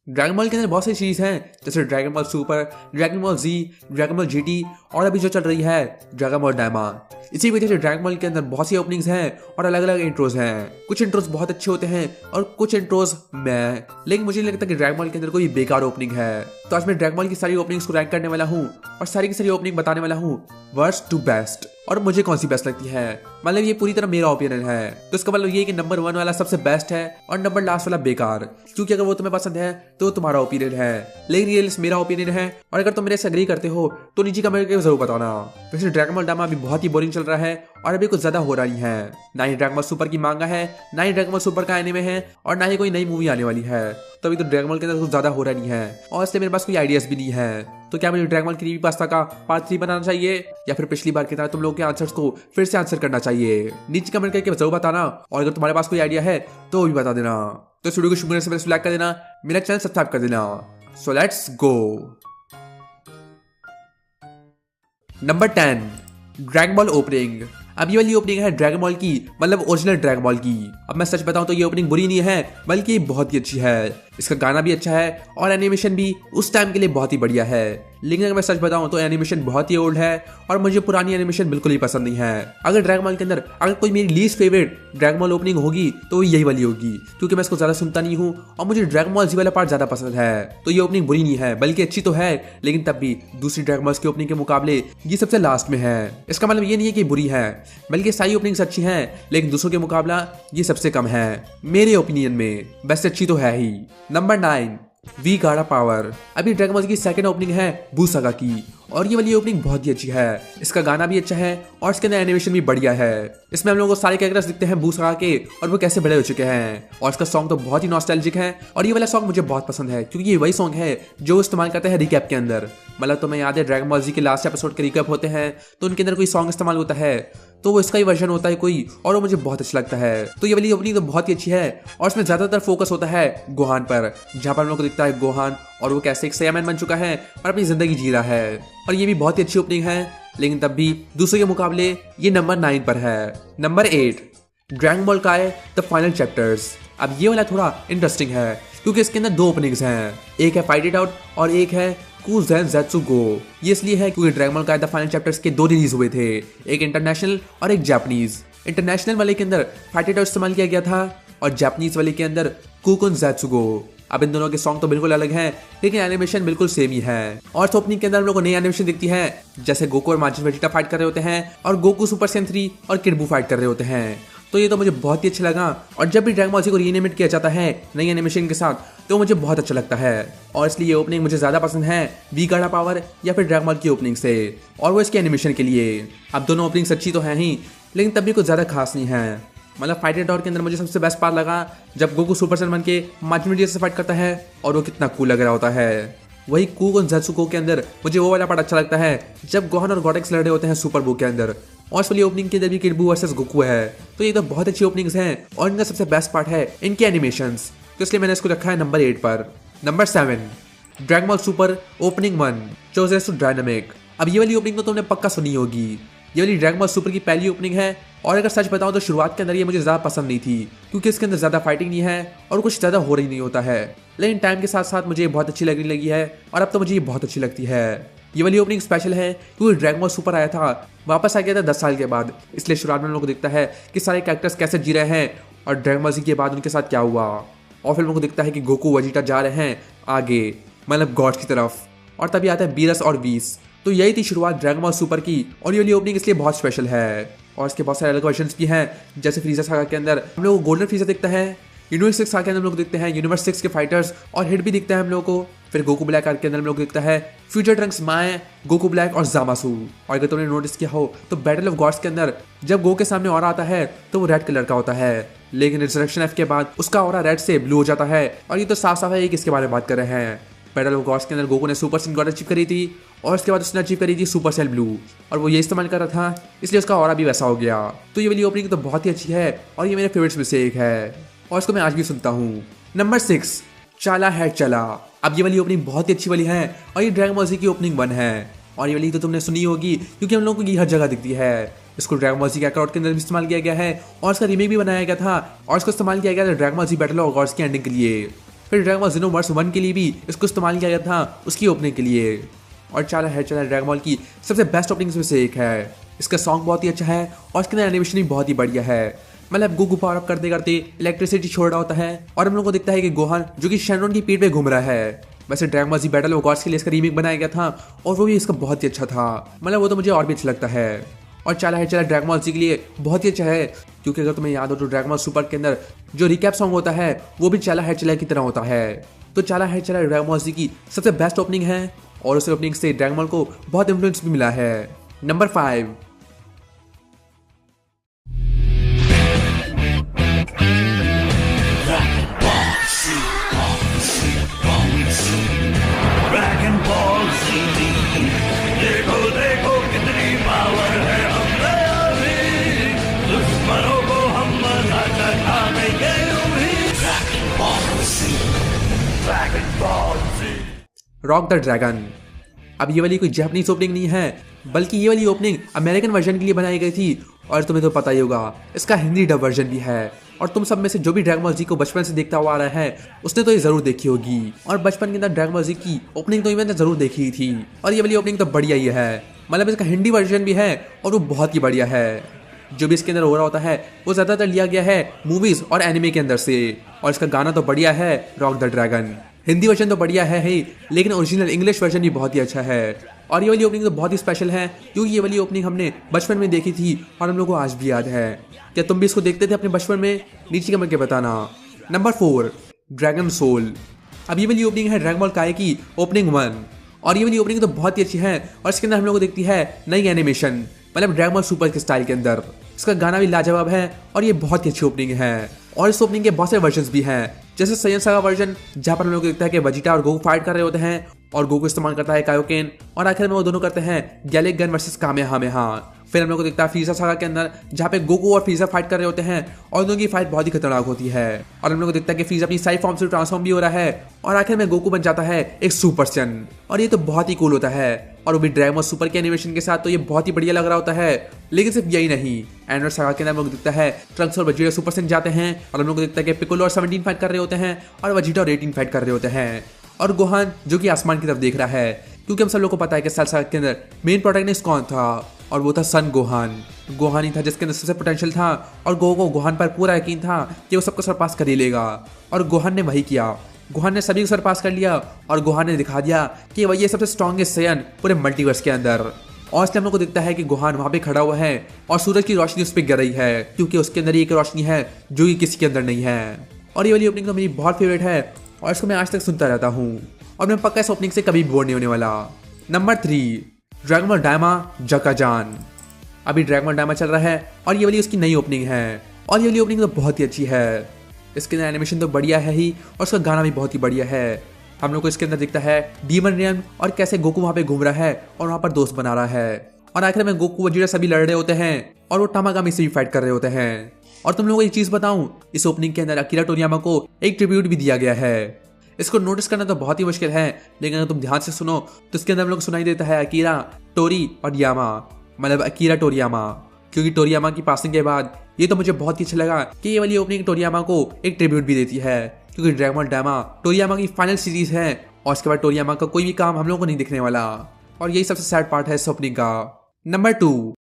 Dragon ball के अंदर बहुत सारी चीज हैं, जैसे Dragon Ball Super, Dragon Ball Z, Dragon Ball GT और अभी जो चल रही है ड्रैगन बॉल डायमा। इसी वजह से ड्रैगन बॉल के अंदर बहुत सी ओपनिंग्स हैं और अलग अलग इंट्रोज हैं। कुछ इंट्रोज बहुत अच्छे होते हैं और कुछ इंट्रोज लेकिन मुझे नहीं लगता कि ड्रैगन बॉल के अंदर कोई बेकार ओपनिंग है। तो आज मैं ड्रैगन बॉल की सारी ओपनिंग्स को रैंक करने वाला हूँ और सारी की सारी ओपनिंग बताने वाला हूँ वर्स्ट टू बेस्ट, और मुझे कौन सी बेस्ट लगती है। मतलब ये पूरी तरह मेरा ओपिनियन है, तो इसका मतलब ये कि नंबर 1 वाला सबसे बेस्ट है और नंबर लास्ट वाला बेकार, क्योंकि अगर वो तुम्हें पसंद है तो तुम्हारा ओपिनियन है, लेकिन ये लिस्ट मेरा ओपिनियन है। और अगर तुम मेरे से एग्री करते हो तो नीचे कमेंट करके जरूर बताना। वैसे ड्रैगन बॉल डायमा अभी बहुत ही बोरिंग चल रहा है और अभी कुछ ज्यादा हो रहा नहीं है। ना ही ड्रैगन बॉल सुपर की मांगा है, ना ही ड्रैगन बॉल सुपर का एनीमे है और ना ही कोई नई मूवी आने वाली है। तो अभी तो ड्रैगन बॉल के अंदर कुछ ज्यादा हो रहा नहीं है और इसलिए मेरे पास कोई आइडियाज भी नहीं है। तो क्या मुझे ड्रैगन बॉल क्रीपी पास्ता का पार्ट 3 बनाना चाहिए या फिर पिछली बार की तरह तुम लोगों के आंसर्स को फिर से आंसर करना चाहिए? नीचे कमेंट करके जरूर बताना, और अगर तुम्हारे पास कोई आइडिया है तो भी बता देना। तो वीडियो को शुरू करने से पहले लाइक कर देना, मेरा चैनल सब्सक्राइब कर देना। So let's go. Number 10 dragon ball opening. अब ये वाली ओपनिंग है ड्रैगन बॉल की, मतलब ओरिजिनल ड्रैगन बॉल की। अब मैं सच बताऊं तो ये ओपनिंग बुरी नहीं है, बल्कि बहुत ही अच्छी है। इसका गाना भी अच्छा है और एनिमेशन भी उस टाइम के लिए बहुत ही बढ़िया है। लेकिन अगर मैं सच बताऊं तो एनिमेशन बहुत ही ओल्ड है और मुझे पुरानी एनिमेशन बिल्कुल ही पसंद नहीं है। अगर ड्रैगन बॉल के अंदर अगर कोई मेरी least favourite dragon ball opening होगी तो यही वाली होगी, क्योंकि मैं इसको ज्यादा सुनता नहीं हूँ और मुझे ड्रैगन बॉल जी वाला पार्ट ज्यादा पसंद है। तो ये ओपनिंग बुरी नहीं है, बल्कि अच्छी तो है, लेकिन तब भी दूसरी ड्रैगन बॉल्स की ओपनिंग के मुकाबले ये सबसे लास्ट में है। इसका मतलब ये नहीं है कि बुरी है, बल्कि सारी ओपनिंग्स अच्छी हैं, लेकिन दूसरों के मुकाबला ये सबसे कम है मेरे ओपिनियन में। वैसे अच्छी तो है ही। नंबर 9 वी गाड़ा पावर। अभी ड्रैगन बॉल की सेकंड ओपनिंग है बूसागा की और ये वाली ओपनिंग बहुत ही अच्छी है। इसका गाना भी अच्छा है और इसके अंदर एनिमेशन भी बढ़िया है। इसमें हम लोगों को सारे कैरेक्टर्स दिखते हैं बूसागा के और वो कैसे बड़े हो चुके हैं, और इसका सॉन्ग तो बहुत ही नॉस्टैल्जिक है और ये वाला सॉन्ग मुझे बहुत पसंद है, क्योंकि ये वही सॉन्ग है जो इस्तेमाल करते हैं रिकैप के अंदर। मतलब तुम्हें याद है ड्रैगन बॉल जी के लास्ट एपिसोड के रिकैप होते हैं तो उनके अंदर कोई सॉन्ग इस्तेमाल होता है, तो वो इसका ही वर्जन होता है कोई, और वो मुझे बहुत अच्छा लगता है। तो ये वाली ओपनिंग तो बहुत ही अच्छी है और इसमें ज्यादातर फोकस होता है गोहान पर, जहाँ पर हम लोग को दिखता है गोहान और वो कैसे एक सायामैन बन चुका है और अपनी जिंदगी जी रहा है। और ये भी बहुत ही अच्छी ओपनिंग है, लेकिन तब भी दूसरे के मुकाबले ये नंबर 9 पर है। नंबर 8 ड्रैगन बॉल काय द फाइनल चैप्टर्स। अब ये वाला थोड़ा इंटरेस्टिंग है, क्योंकि इसके अंदर 2 ओपनिंग्स हैं, एक है फाइट इट आउट और एक है कुज़ेन ज़ेत्सु गो। ये इसलिए है क्योंकि ड्रैगन बॉल काय द फाइनल चैप्टर्स के 2 रिलीज हुए थे, एक इंटरनेशनल और एक जापानीज। इंटरनेशनल वाले के अंदर फाइट इट आउट इस्तेमाल किया गया था और जापानीज वाले के अंदर कुकुन ज़ेत्सु गो। अब इन दोनों के सॉन्ग तो बिल्कुल अलग हैं, लेकिन एनिमेशन बिल्कुल सेम ही है। और ओपनिंग के अंदर हम लोग को नई एनिमेशन दिखती है, जैसे गोकू और माजिन वेजिटा फाइट कर रहे होते हैं और गोकू सुपर सैयन 3 और किड बू फाइट कर रहे होते हैं। तो ये तो मुझे बहुत ही अच्छा लगा, और जब भी ड्रैगन बॉल जी को रीएनिमेट किया जाता है नई एनिमेशन के साथ तो मुझे बहुत अच्छा लगता है, और इसलिए ये ओपनिंग मुझे ज्यादा पसंद है वी गाड़ा पावर या फिर ड्रैगन बॉल की ओपनिंग से, और वो इसके एनिमेशन के लिए। अब दोनों ओपनिंग्स अच्छी तो हैं ही, लेकिन तब भी कुछ ज्यादा खास नहीं है। मतलब फाइट इट आउट के अंदर मुझे सबसे बेस्ट पार्ट लगा जब गोकू सुपर सैयन बन के माजिन वेजिटा से फाइट करता है और वो कितना कूल लग रहा होता है। वही कुकुन ज़ेत्सु गो के अंदर मुझे वो वाला पार्ट अच्छा लगता है जब गोहान और गॉटेक्स लड़ रहे होते हैं सुपर बू के अंदर, और इस वाली ओपनिंग के अंदर भी किड बू वर्सेस गोकू है। तो ये तो बहुत अच्छी ओपनिंग्स हैं और इनका सबसे बेस्ट पार्ट है इनके एनिमेशंस, तो इसलिए मैंने इसको रखा है नंबर 8 पर। Number 7 Dragon Ball Super opening 1 चोज़ेत्सु डायनामिक। अब ये वाली ओपनिंग तो तुमने पक्का सुनी होगी, ये वाली ड्रैगन बॉल सुपर की पहली ओपनिंग है, और अगर सच बताऊं तो शुरुआत के अंदर ये मुझे ज़्यादा पसंद नहीं थी, क्योंकि इसके अंदर ज़्यादा फाइटिंग नहीं है और कुछ ज़्यादा हो रही नहीं होता है। लेकिन टाइम के साथ साथ मुझे ये बहुत अच्छी लगने लगी है और अब तो मुझे ये बहुत अच्छी लगती है। ये वाली ओपनिंग स्पेशल है क्योंकि ड्रैगन बॉल सुपर आया था, वापस आ गया था 10 साल के बाद, इसलिए शुरुआत में हम लोग को दिखता है कि सारे कैरेक्टर्स कैसे जी रहे हैं और ड्रैगन बॉल जी के बाद उनके साथ क्या हुआ, और फिर हम लोग को दिखता है कि गोकू वेजिटा जा रहे हैं आगे, मतलब गॉड्स की तरफ, और तभी आता है बीरस और वीस। तो यही थी शुरुआत ड्रैगन बॉल सुपर की, और ये वाली ओपनिंग इसलिए बहुत स्पेशल है। और इसके बहुत सारे अलग वर्जन्स भी हैं, जैसे फ्रीज़र सागा के अंदर हम लोग को गोल्डन फ्रीज़र दिखता है, यूनिवर्स 6 के अंदर हम लोग दिखते हैं यूनिवर्स 6 के फाइटर्स और हिट भी दिखता है हम लोग को। फिर गोकू ब्लैक आर्क के अंदर हम लोग दिखता है फ्यूचर ट्रंक्स, माए, गोकू ब्लैक और जामासू। और अगर तुमने नोटिस किया हो तो बैटल ऑफ गॉड्स के अंदर जब गो के सामने ऑरा आता है तो वो रेड कलर का होता है, लेकिन रिजरेक्शन एफ के बाद उसका ऑरा रेड से ब्लू हो जाता है, और ये तो साफ साफ है ये किसके बारे में बात कर रहे हैं। बैटल ऑफ गॉड्स के अंदर गोकू ने सुपर सेन गॉड अचीव करी थी और उसके बाद उसने अचीव करी थी सुपर सेल ब्लू, और वो ये इस्तेमाल कर रहा था इसलिए उसका ऑरा भी वैसा हो गया। तो ये वाली ओपनिंग तो बहुत ही अच्छी है और ये मेरे फेवरेट्स में से एक है, और इसको मैं आज भी सुनता हूँ। नंबर 6 चाला है चला। अब ये वाली ओपनिंग बहुत ही अच्छी वाली है और ये ड्रैगन बॉल जी की ओपनिंग 1 है, और ये वाली तो तुमने सुनी होगी क्योंकि हम लोगों को ये हर जगह दिखती है। इसको ड्रैगन बॉल जी कैकाउट के अंदर भी इस्तेमाल किया गया है और इसका रीमेक भी बनाया गया था, और इसको इस्तेमाल किया गया था Dragon Ball Z Battle of Gods की एंडिंग के लिए। फिर ड्रैगन बॉल जीनोवर्स 1 के लिए भी इसको इस्तेमाल किया गया था उसकी ओपनिंग के लिए। और चला ड्रैगन बॉल की सबसे बेस्ट ओपनिंग्स में से एक है। इसका सॉन्ग बहुत ही अच्छा है और इसके अंदर एनिमेशन भी बहुत ही बढ़िया है। मतलब गोकू पावर अप करते करते इलेक्ट्रिसिटी छोड़ रहा होता है और हम लोग को दिखता है कि गोहान जो कि शेनरॉन की पीठ पे घूम रहा है। वैसे Dragon Ball Z Battle of Gods के लिए इसका रीमेक बनाया गया था और वो भी इसका बहुत ही अच्छा था। मतलब वो तो मुझे और भी अच्छा लगता है। और चला ड्रैगन बॉल जी के लिए बहुत ही अच्छा है, क्योंकि अगर तुम्हें याद हो तो ड्रैगन बॉल सुपर के अंदर जो रिकैप सॉन्ग होता है वो भी चला की तरह होता है। तो चला ड्रैगन बॉल जी की सबसे बेस्ट ओपनिंग है और उस ओपनिंग से ड्रैगन बॉल को बहुत इन्फ्लुएंस भी मिला है। नंबर 5, ड्रैगन बॉल जी, देखो देखो कितनी पावर है हमने अभी, दुश्मनों को हम मजा चखाएंगे अभी। Dragon Ball Z, Rock the Dragon. अब ये वाली कोई जापानीज ओपनिंग नहीं है, बल्कि ये वाली ओपनिंग अमेरिकन वर्जन के लिए बनाई गई थी और तुम्हें तो पता ही होगा इसका हिंदी डब वर्जन भी है। और तुम सब में से जो भी ड्रैगन बॉल जी को बचपन से देखता हुआ आ रहा है उसने तो ये जरूर देखी होगी। और बचपन के अंदर ड्रैगन बॉल जी की ओपनिंग तो मैंने जरूर देखी ही थी और ये वाली ओपनिंग तो बढ़िया ही है। मतलब इसका हिंदी वर्जन भी है और वो बहुत ही बढ़िया है। जो भी इसके अंदर हो रहा होता है वो ज्यादातर लिया गया है मूवीज और एनिमे के अंदर से। और इसका गाना तो बढ़िया है, rock the dragon. Hindi version तो बढ़िया है ही, लेकिन ओरिजिनल इंग्लिश वर्जन भी बहुत ही अच्छा है। और ये वाली ओपनिंग तो बहुत ही स्पेशल है, क्योंकि ये वाली ओपनिंग हमने बचपन में देखी थी और हम लोग को आज भी याद है। क्या तुम भी इसको देखते थे अपने बचपन में? नीचे कमेंट के बताना। Number 4, Dragon Soul. अब ये वाली ओपनिंग है ड्रैगन बॉल काई की ओपनिंग 1 और ये वाली ओपनिंग तो बहुत ही अच्छी है और इसके अंदर हम लोग को दिखती है नई एनिमेशन, मतलब ड्रैगन बॉल सुपर के स्टाइल के अंदर। इसका गाना भी लाजवाब है और ये बहुत ही अच्छी ओपनिंग है। और इस ओपनिंग के बहुत सारे वर्जन भी हैं, जैसे सैयन सागा वर्जन जहाँ पर हम लोग को दिखता है कि वेजिटा और गोकू फाइट कर रहे होते हैं और गोकू इस्तेमाल करता है कायोकेन और आखिर में वो दोनों करते हैं गैलिक गन वर्सेस कामेहामेहा। फिर हम लोग को दिखता है फ्रीजा सागा के अंदर जहाँ पे गोकू और फ्रीजा फाइट कर रहे होते हैं और दोनों की फाइट बहुत ही खतरनाक होती है। और हम लोग को दिखता है कि फ्रीजा अपनी साइड फॉर्म से ट्रांसफॉर्म भी हो रहा है और आखिर में गोकू बन जाता है एक सुपर सन और ये तो बहुत ही कूल होता है। और वो भी ड्रैगन बॉल सुपर के एनिमेशन के साथ तो ये बहुत ही बढ़िया लग रहा होता है। लेकिन सिर्फ यही नहीं, एंड्रॉइड सागा के अंदर हम लोग दिखता है ट्रंक्स और वजीरा सुपर सन जाते हैं और हम लोग को दिखता है कि पिकोलो और 17 फाइट कर रहे होते हैं और वजीटा और 18 फाइट कर रहे होते हैं। और गोहान जो कि आसमान की तरफ देख रहा है, क्योंकि हम सब लोग को पता है कि सेल सागा के अंदर मेन प्रोटैगनिस्ट कौन था और वो था सन गोहान। गोहान ही था जिसके अंदर सबसे पोटेंशियल था और को गोहान पर पूरा यकीन था कि वो सबको सरपास कर ही लेगा और गोहान ने वही किया। गोहान ने सभी को सरपास कर लिया और गोहान ने दिखा दिया कि वही ये सबसे स्ट्रॉन्गेस्ट सैयन पूरे मल्टीवर्स के अंदर। और इसलिए हम लोग को दिखता है कि गोहान वहां पे खड़ा हुआ है और सूरज की रोशनी उस पर गिर रही है, क्योंकि उसके अंदर एक रोशनी है जो कि किसी के अंदर नहीं है। और ये वाली ओपनिंग तो मेरी बहुत फेवरेट है और इसको मैं आज तक सुनता रहता हूँ और मैं पक्का इस ओपनिंग से कभी बोर नहीं होने वाला। नंबर 3, ड्रैगन बॉल डायमा जका जान। अभी ड्रैगन बॉल डायमा चल रहा है और ये वाली उसकी नई ओपनिंग है और ये वाली ओपनिंग तो बहुत ही अच्छी है। इसके अंदर एनिमेशन तो बढ़िया है ही और उसका गाना भी बहुत ही बढ़िया है। हम लोग को इसके अंदर दिखता है डीमन रियन और कैसे गोकू वहाँ पे घूम रहा है और वहाँ पर दोस्त बना रहा है और आखिर में गोकू वजीरा सभी लड़ रहे होते हैं और वो टामागामी से भी फाइट कर रहे होते हैं। और तुम लोगों को एक चीज बताऊं, इस ओपनिंग के अंदर अकीरा टोरियामा को एक ट्रिब्यूट भी दिया गया है। इसको नोटिस करना तो बहुत ही मुश्किल है, लेकिन अगर तुम ध्यान से सुनो तो इसके अंदर हम लोग सुनाई देता है अकीरा, टोरी और यामा, मतलब अकीरा टोरियामा। क्योंकि टोरियामा की पासिंग के बाद ये तो मुझे बहुत ही अच्छा लगा कि ये वाली ओपनिंग टोरियामा को एक ट्रिब्यूट भी देती है, क्योंकि ड्रैगन बॉल डायमा टोरियामा की फाइनल सीरीज है और इसके बाद टोरियामा का कोई भी काम हम लोगों को नहीं दिखने वाला और यही सबसे सैड पार्ट है इस ओपनिंग का। Number 2,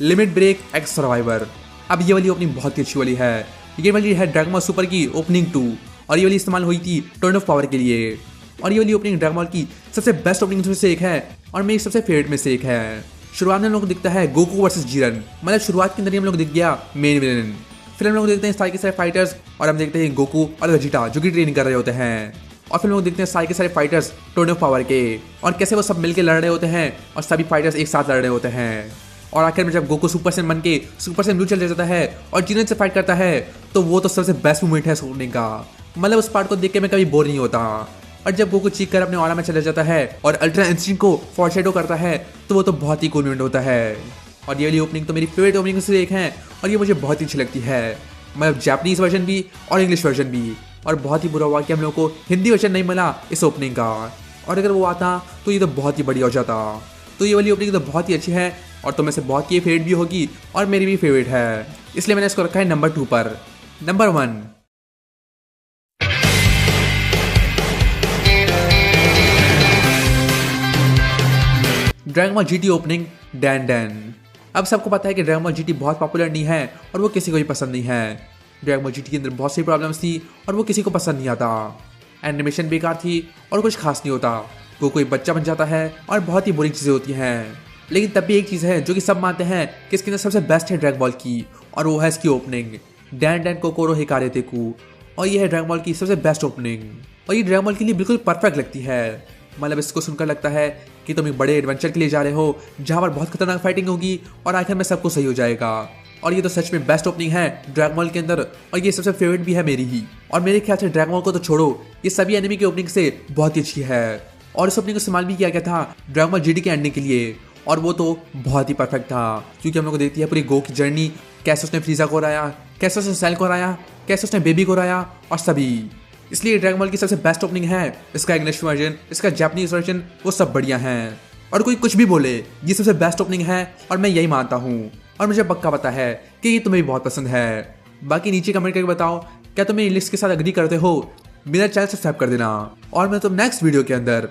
Limit Break X Survivor. अब ये वाली ओपनिंग बहुत ही अच्छी वाली है। ये वाली है ड्रैगन बॉल सुपर की ओपनिंग 2 और ये वाली इस्तेमाल हुई थी टर्न ऑफ पावर के लिए। और ये वाली ओपनिंग ड्रैगन बॉल की सबसे बेस्ट ओपनिंग में से एक है और मेरी सबसे फेवरेट में से एक है। शुरुआत में हम लोग को दिखता है गोकू वर्सेस जीरन, मतलब शुरुआत के अंदर हम लोग दिख गया मेन विलेन। फिर हम लोग देखते हैं सारे के सारे फाइटर्स और हम देखते हैं गोकू और वेजिटा जो कि ट्रेनिंग कर रहे होते हैं। और फिर हम लोग देखते हैं सारे के सारे फाइटर्स टर्न ऑफ पावर के और कैसे वो सब मिलकर लड़ रहे होते हैं और सभी फाइटर्स एक साथ लड़ रहे होते हैं। और आखिर में जब गोकू सुपर सैयन बन के सुपर सैयन ब्लू चल जाता है और जीरन से फाइट करता है, तो वो तो सबसे बेस्ट मोमेंट है सोने का। मतलब उस पार्ट को देख के मैं कभी बोर नहीं होता। और जब गोकू चीख कर अपने ऑरा में चला जाता है और अल्ट्रा इंस्टिंक्ट को फॉरशैडो करता है, तो वो तो बहुत ही कूल मोमेंट होता है। और ये वाली ओपनिंग तो मेरी फेवरेट ओपनिंग से एक है और ये मुझे बहुत ही अच्छी लगती है, मतलब जापानीज वर्जन भी और इंग्लिश वर्जन भी। और बहुत ही बुरा हुआ कि हम लोग को हिंदी वर्जन नहीं मिला इस ओपनिंग का, और अगर वो आता तो ये तो बहुत ही बढ़िया हो जाता। तो ये वाली ओपनिंग तो बहुत ही अच्छी है, और तुम्हें से बहुत की फेवरेट भी होगी और मेरी भी फेवरेट है, इसलिए मैंने इसको रखा है नंबर 2 पर। Number 1, dragon Ball GT opening Dan Dan. अब सबको पता है कि ड्रैगन बॉल जीटी बहुत पॉपुलर नहीं है और वो किसी को भी पसंद नहीं है। ड्रैगन बॉल जीटी के अंदर बहुत सी प्रॉब्लम्स थी और वो किसी को पसंद नहीं आता। एनिमेशन बेकार थी और कुछ खास नहीं होता, वो कोई बच्चा बन जाता है और बहुत ही बुरी चीज़ें होती हैं। लेकिन तब भी एक चीज़ है जो कि सब मानते हैं कि इसके अंदर सबसे बेस्ट है ड्रैगन बॉल की, और वो है इसकी ओपनिंग डैन डैन कोकोरो हिकारे तेकू। और ये है ड्रैगन बॉल की सबसे बेस्ट ओपनिंग, और ये ड्रैगन बॉल के लिए बिल्कुल परफेक्ट लगती है। मतलब इसको सुनकर लगता है कि तुम एक बड़े एडवेंचर के लिए जा रहे हो जहाँ पर बहुत खतरनाक फाइटिंग होगी और आखिर में सब कुछ सही हो जाएगा। और ये तो सच में बेस्ट ओपनिंग है ड्रैगन बॉल के अंदर, और ये सबसे फेवरेट भी है मेरी ही। और मेरे ख्याल से ड्रैगन बॉल को तो छोड़ो, ये सभी एनिमे की ओपनिंग से बहुत ही अच्छी है। और इस ओपनिंग को इस्तेमाल भी किया गया था ड्रैगन बॉल जीटी के एंडिंग के लिए, और वो तो बहुत ही परफेक्ट था, क्योंकि हम लोग को देखती है पूरी गो की जर्नी, कैसे उसने फ्रीजा को हराया, कैसे उसने सेल को हराया, कैसे उसने बेबी को हराया और सभी। इसलिए ड्रैगन बॉल की सबसे बेस्ट ओपनिंग है। इसका इंग्लिश वर्जन, इसका जापानीज वर्जन, वो सब बढ़िया हैं। और कोई कुछ भी बोले, ये सबसे बेस्ट ओपनिंग है और मैं यही मानता हूँ। और मुझे पक्का पता है कि ये तुम्हें भी बहुत पसंद है। बाकी नीचे कमेंट करके बताओ क्या तुम मेरी लिस्ट के साथ एग्री करते हो। मेरा चैनल सब्सक्राइब कर देना, और मैं तुम नेक्स्ट वीडियो के अंदर